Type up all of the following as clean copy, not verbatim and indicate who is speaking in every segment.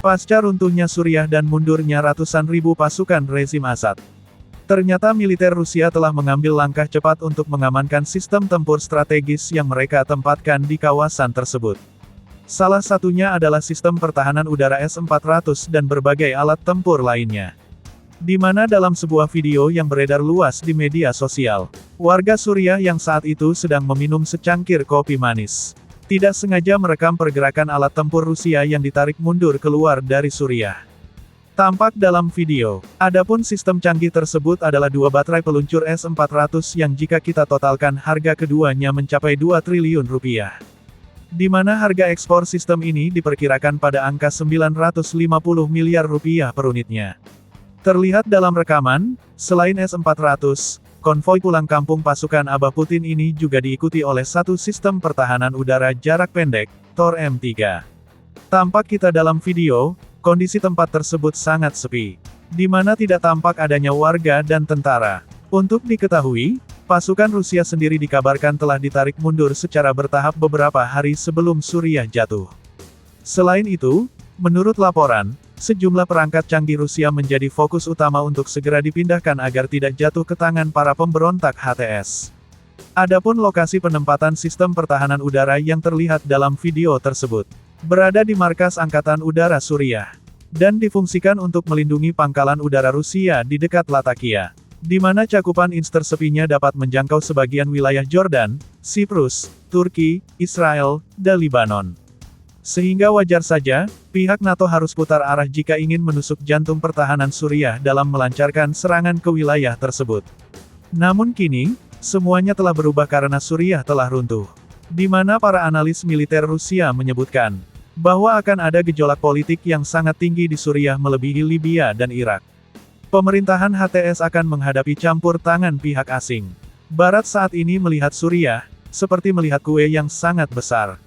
Speaker 1: Pasca runtuhnya Suriah dan mundurnya ratusan ribu pasukan rezim Assad. Ternyata militer Rusia telah mengambil langkah cepat untuk mengamankan sistem tempur strategis yang mereka tempatkan di kawasan tersebut. Salah satunya adalah sistem pertahanan udara S-400 dan berbagai alat tempur lainnya. Di mana dalam sebuah video yang beredar luas di media sosial, warga Suriah yang saat itu sedang meminum secangkir kopi manis, tidak sengaja merekam pergerakan alat tempur Rusia yang ditarik mundur keluar dari Suriah. Tampak dalam video, adapun sistem canggih tersebut adalah dua baterai peluncur S-400 yang jika kita totalkan harga keduanya mencapai 2 triliun rupiah. Di mana harga ekspor sistem ini diperkirakan pada angka 950 miliar rupiah per unitnya. Terlihat dalam rekaman, selain S-400, konvoi pulang kampung pasukan Abah Putin ini juga diikuti oleh satu sistem pertahanan udara jarak pendek, Thor M3. Tampak kita dalam video, kondisi tempat tersebut sangat sepi, di mana tidak tampak adanya warga dan tentara. Untuk diketahui, pasukan Rusia sendiri dikabarkan telah ditarik mundur secara bertahap beberapa hari sebelum Suriah jatuh. Selain itu, menurut laporan, sejumlah perangkat canggih Rusia menjadi fokus utama untuk segera dipindahkan agar tidak jatuh ke tangan para pemberontak HTS. Adapun lokasi penempatan sistem pertahanan udara yang terlihat dalam video tersebut, berada di markas Angkatan Udara Suriah, dan difungsikan untuk melindungi pangkalan udara Rusia di dekat Latakia, di mana cakupan intersepinya dapat menjangkau sebagian wilayah Jordan, Siprus, Turki, Israel, dan Lebanon. Sehingga wajar saja, pihak NATO harus putar arah jika ingin menusuk jantung pertahanan Suriah dalam melancarkan serangan ke wilayah tersebut. Namun kini, semuanya telah berubah karena Suriah telah runtuh. Di mana para analis militer Rusia menyebutkan bahwa akan ada gejolak politik yang sangat tinggi di Suriah melebihi Libya dan Irak. Pemerintahan HTS akan menghadapi campur tangan pihak asing. Barat saat ini melihat Suriah seperti melihat kue yang sangat besar.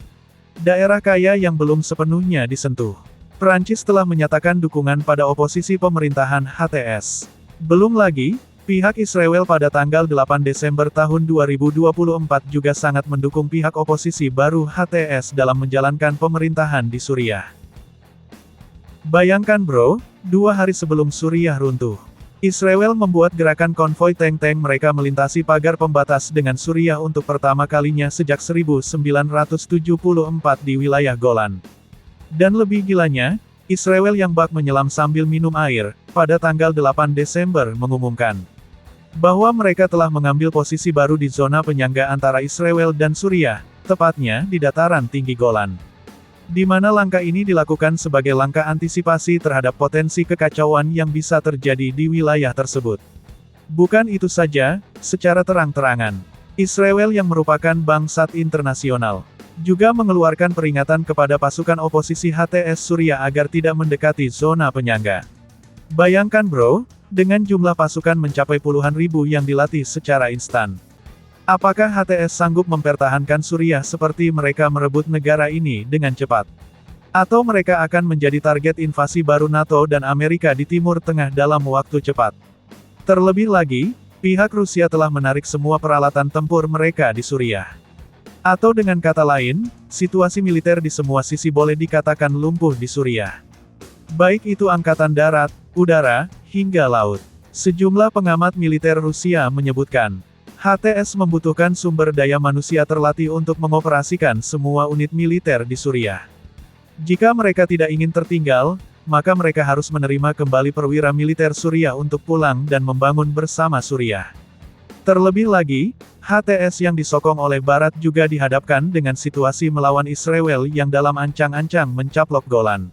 Speaker 1: Daerah kaya yang belum sepenuhnya disentuh. Prancis telah menyatakan dukungan pada oposisi pemerintahan HTS. Belum lagi, pihak Israel pada tanggal 8 Desember tahun 2024 juga sangat mendukung pihak oposisi baru HTS dalam menjalankan pemerintahan di Suriah. Bayangkan bro, 2 hari sebelum Suriah runtuh, Israel membuat gerakan konvoi tank-tank mereka melintasi pagar pembatas dengan Suriah untuk pertama kalinya sejak 1974 di wilayah Golan. Dan lebih gilanya, Israel yang bak menyelam sambil minum air, pada tanggal 8 Desember mengumumkan bahwa mereka telah mengambil posisi baru di zona penyangga antara Israel dan Suriah, tepatnya di dataran tinggi Golan. Di mana langkah ini dilakukan sebagai langkah antisipasi terhadap potensi kekacauan yang bisa terjadi di wilayah tersebut. Bukan itu saja, secara terang-terangan, Israel yang merupakan bangsat internasional, juga mengeluarkan peringatan kepada pasukan oposisi HTS Suriah agar tidak mendekati zona penyangga. Bayangkan bro, dengan jumlah pasukan mencapai puluhan ribu yang dilatih secara instan. Apakah HTS sanggup mempertahankan Suriah seperti mereka merebut negara ini dengan cepat? Atau mereka akan menjadi target invasi baru NATO dan Amerika di Timur Tengah dalam waktu cepat? Terlebih lagi, pihak Rusia telah menarik semua peralatan tempur mereka di Suriah. Atau dengan kata lain, situasi militer di semua sisi boleh dikatakan lumpuh di Suriah. Baik itu angkatan darat, udara, hingga laut. Sejumlah pengamat militer Rusia menyebutkan, HTS membutuhkan sumber daya manusia terlatih untuk mengoperasikan semua unit militer di Suriah. Jika mereka tidak ingin tertinggal, maka mereka harus menerima kembali perwira militer Suriah untuk pulang dan membangun bersama Suriah. Terlebih lagi, HTS yang disokong oleh Barat juga dihadapkan dengan situasi melawan Israel yang dalam ancang-ancang mencaplok Golan.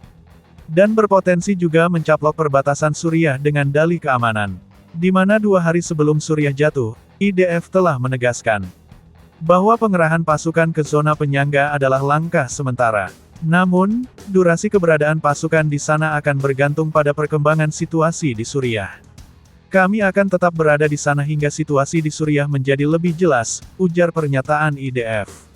Speaker 1: Dan berpotensi juga mencaplok perbatasan Suriah dengan dalih keamanan. Di mana 2 hari sebelum Suriah jatuh, IDF telah menegaskan bahwa pengerahan pasukan ke zona penyangga adalah langkah sementara. Namun, durasi keberadaan pasukan di sana akan bergantung pada perkembangan situasi di Suriah. Kami akan tetap berada di sana hingga situasi di Suriah menjadi lebih jelas, ujar pernyataan IDF.